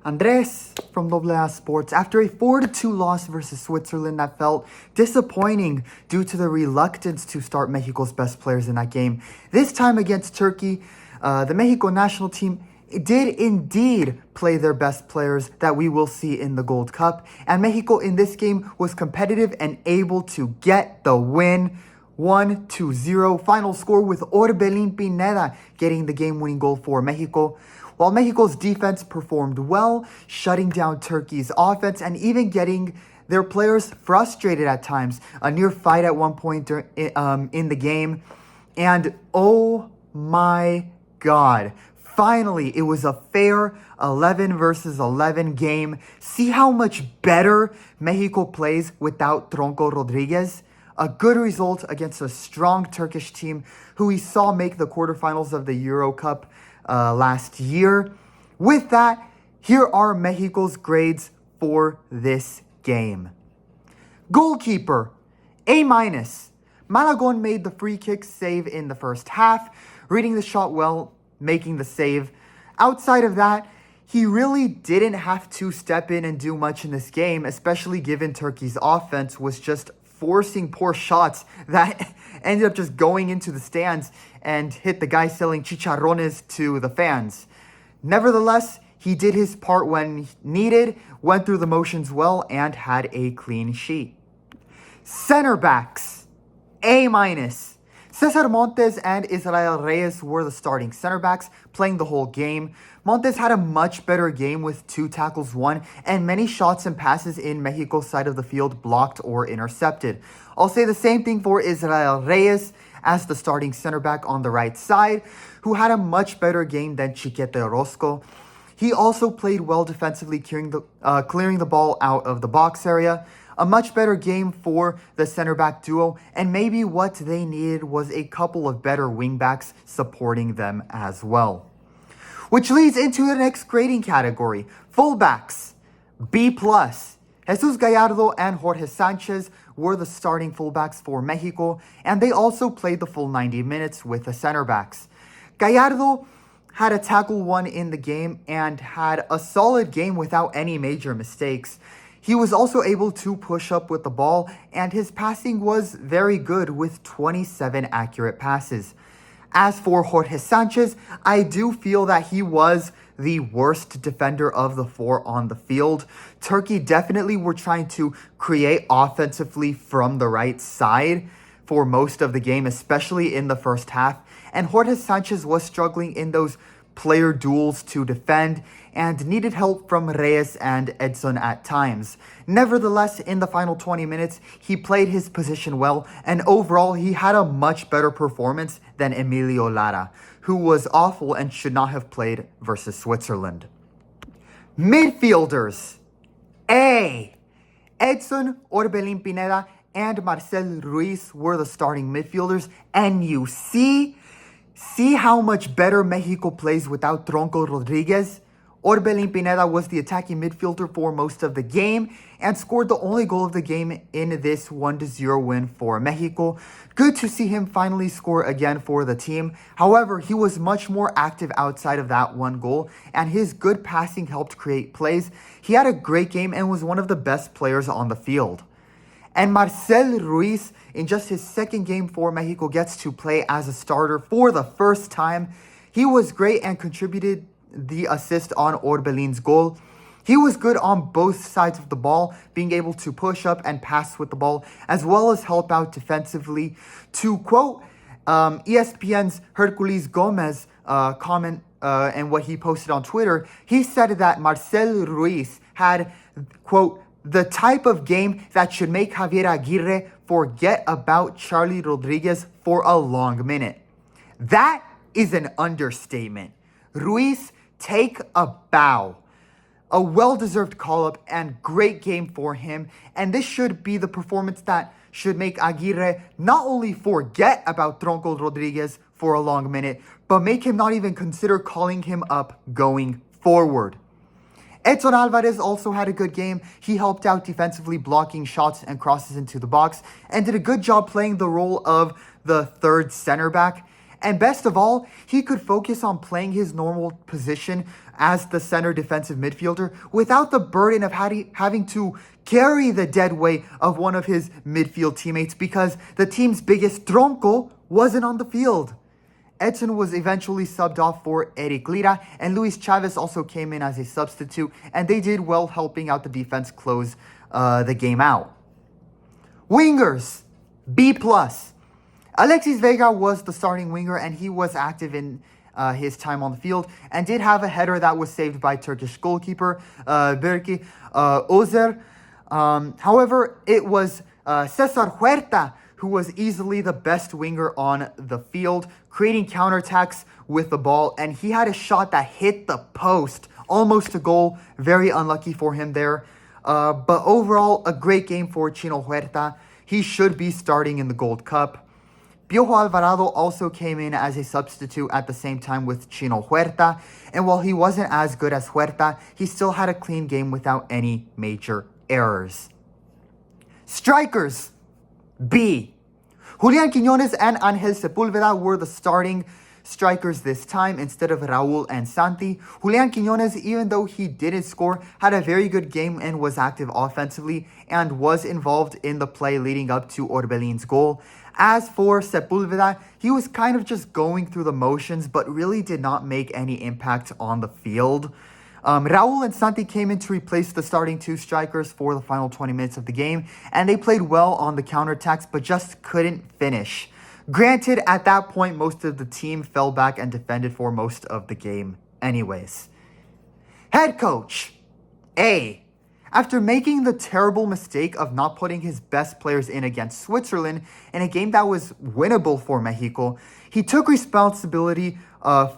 Andres from AA Sports. After a 4-2 loss versus Switzerland that felt disappointing due to the reluctance to start Mexico's best players in that game, this time against Turkey, the Mexico national team did indeed play their best players that we will see in the Gold Cup. And Mexico in this game was competitive and able to get the win. 1-0 final score with Orbelin Pineda getting the game-winning goal for Mexico. While Mexico's defense performed well, shutting down Turkey's offense and even getting their players frustrated at times. A near fight at one point in the game. And oh my God, finally, it was a fair 11 versus 11 game. See how much better Mexico plays without Tronco Rodriguez? A good result against a strong Turkish team who we saw make the quarterfinals of the Euro Cup last year. With that, here are Mexico's grades for this game. Goalkeeper, A-. Malagon made the free kick save in the first half, reading the shot well, making the save. Outside of that, he really didn't have to step in and do much in this game, especially given Turkey's offense was just forcing poor shots that ended up just going into the stands and hit the guy selling chicharrones to the fans. Nevertheless, he did his part when needed, went through the motions well, and had a clean sheet. Center backs, A-. Cesar Montes and Israel Reyes were the starting center backs, playing the whole game. Montes had a much better game with 2 tackles won and many shots and passes in Mexico's side of the field blocked or intercepted. I'll say the same thing for Israel Reyes as the starting center back on the right side, who had a much better game than Chiquete Orozco. He also played well defensively, clearing the ball out of the box area. A much better game for the center back duo, and maybe what they needed was a couple of better wingbacks supporting them as well. Which leads into the next grading category, fullbacks, B+. Jesus Gallardo and Jorge Sanchez were the starting fullbacks for Mexico, and they also played the full 90 minutes with the center backs. Gallardo had a tackle won in the game and had a solid game without any major mistakes. He was also able to push up with the ball, and his passing was very good with 27 accurate passes. As for Jorge Sanchez, I do feel that he was the worst defender of the 4 on the field. Turkey definitely were trying to create offensively from the right side for most of the game, especially in the first half. And Jorge Sanchez was struggling in those player duels to defend and needed help from Reyes and Edson at times. Nevertheless, in the final 20 minutes, he played his position well, and overall, he had a much better performance than Emilio Lara, who was awful and should not have played versus Switzerland. Midfielders, A. Edson, Orbelin Pineda, and Marcel Ruiz were the starting midfielders, and you see how much better Mexico plays without Tronco Rodriguez? Orbelin Pineda was the attacking midfielder for most of the game and scored the only goal of the game in this 1-0 win for Mexico. Good to see him finally score again for the team. However, he was much more active outside of that one goal, and his good passing helped create plays. He had a great game and was one of the best players on the field. And Marcel Ruiz, in just his second game for Mexico, gets to play as a starter for the first time. He was great and contributed the assist on Orbelin's goal. He was good on both sides of the ball, being able to push up and pass with the ball, as well as help out defensively. To quote ESPN's Hercules Gomez comment and what he posted on Twitter, he said that Marcel Ruiz had, quote, the type of game that should make Javier Aguirre forget about Charlie Rodriguez for a long minute. That is an understatement. Ruiz, take a bow. A well-deserved call-up and great game for him. And this should be the performance that should make Aguirre not only forget about Tronco Rodriguez for a long minute, but make him not even consider calling him up going forward. Edson Alvarez also had a good game. He helped out defensively, blocking shots and crosses into the box, and did a good job playing the role of the third center back. And best of all, he could focus on playing his normal position as the center defensive midfielder without the burden of having to carry the dead weight of one of his midfield teammates because the team's biggest tronco wasn't on the field. Edson was eventually subbed off for Eric Lira, and Luis Chavez also came in as a substitute, and they did well helping out the defense close the game out. Wingers, B+. Alexis Vega was the starting winger, and he was active in his time on the field and did have a header that was saved by Turkish goalkeeper Berke Ozer. However, it was Cesar Huerta who was easily the best winger on the field, creating counterattacks with the ball, and he had a shot that hit the post, almost a goal. Very unlucky for him there. But overall, a great game for Chino Huerta. He should be starting in the Gold Cup. Piojo Alvarado also came in as a substitute at the same time with Chino Huerta, and while he wasn't as good as Huerta, he still had a clean game without any major errors. Strikers, B. Julian Quiñones and Angel Sepúlveda were the starting strikers this time instead of Raúl and Santi. Julian Quiñones, even though he didn't score, had a very good game and was active offensively and was involved in the play leading up to Orbelín's goal. As for Sepúlveda, he was kind of just going through the motions but really did not make any impact on the field. Raúl and Santi came in to replace the starting two strikers for the final 20 minutes of the game, and they played well on the counterattacks but just couldn't finish. Granted, at that point, most of the team fell back and defended for most of the game anyways. Head coach, A. After making the terrible mistake of not putting his best players in against Switzerland in a game that was winnable for Mexico, he took responsibility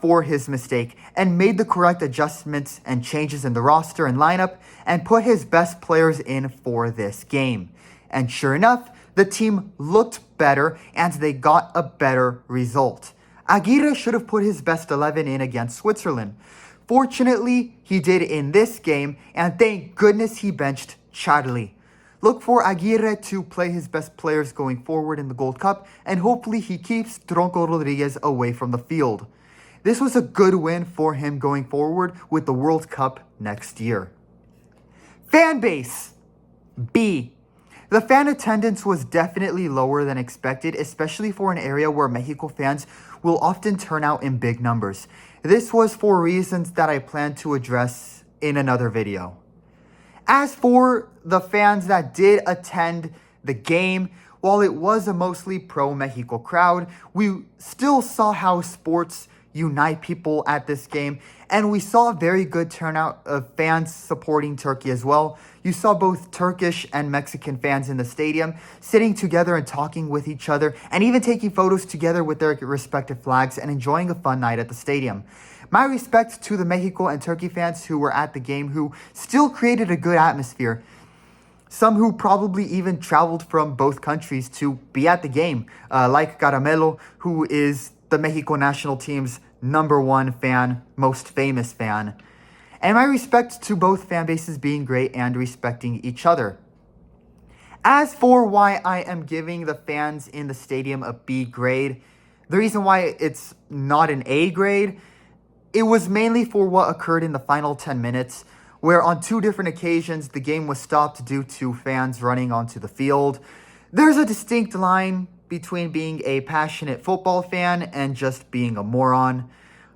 for his mistake and made the correct adjustments and changes in the roster and lineup and put his best players in for this game. And sure enough, the team looked better and they got a better result. Aguirre should have put his best 11 in against Switzerland. Fortunately, he did in this game, and thank goodness he benched Charlie. Look for Aguirre to play his best players going forward in the Gold Cup, and hopefully he keeps Tronco Rodriguez away from the field. This was a good win for him going forward with the World Cup next year. Fan base, B. The fan attendance was definitely lower than expected, especially for an area where Mexico fans will often turn out in big numbers. This was for reasons that I plan to address in another video. As for the fans that did attend the game, while it was a mostly pro-Mexico crowd, we still saw how sports unite people at this game, and we saw a very good turnout of fans supporting Turkey as well. You saw both Turkish and Mexican fans in the stadium sitting together and talking with each other and even taking photos together with their respective flags and enjoying a fun night at the stadium. My respect to the Mexico and Turkey fans who were at the game who still created a good atmosphere. Some who probably even traveled from both countries to be at the game, like Caramelo, who is the Mexico National Team's #1 fan, most famous fan. And my respect to both fan bases being great and respecting each other. As for why I am giving the fans in the stadium a B grade, the reason why it's not an A grade, it was mainly for what occurred in the final 10 minutes, where on 2 different occasions the game was stopped due to fans running onto the field. There's a distinct line between being a passionate football fan and just being a moron.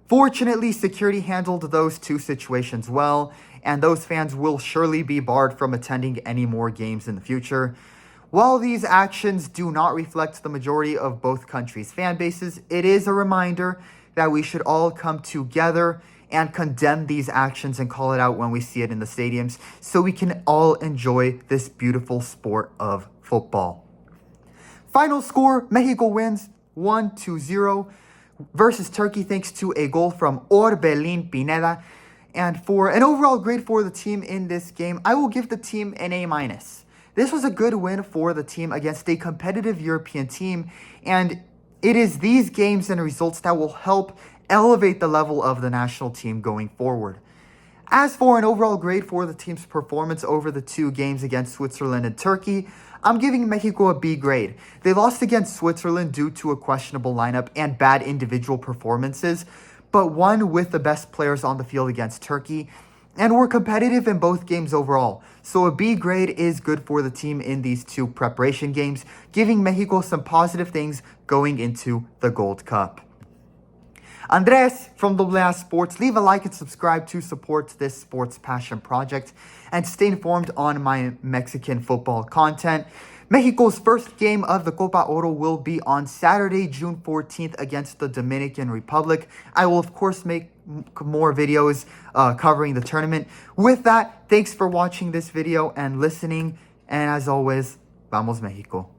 Fortunately, security handled those 2 situations well, and those fans will surely be barred from attending any more games in the future. While these actions do not reflect the majority of both countries' fan bases, it is a reminder that we should all come together and condemn these actions and call it out when we see it in the stadiums so we can all enjoy this beautiful sport of football. Final score, Mexico wins 1-0 versus Turkey thanks to a goal from Orbelín Pineda. And for an overall grade for the team in this game, I will give the team an A-. This was a good win for the team against a competitive European team, and it is these games and results that will help elevate the level of the national team going forward. As for an overall grade for the team's performance over the 2 games against Switzerland and Turkey, I'm giving Mexico a B grade. They lost against Switzerland due to a questionable lineup and bad individual performances, but won with the best players on the field against Turkey, and were competitive in both games overall. So a B grade is good for the team in these 2 preparation games, giving Mexico some positive things going into the Gold Cup. Andres from AA Sports, leave a like and subscribe to support this sports passion project and stay informed on my Mexican football content. Mexico's first game of the Copa Oro will be on Saturday, June 14th against the Dominican Republic. I will, of course, make more videos covering the tournament. With that, thanks for watching this video and listening. And as always, Vamos Mexico.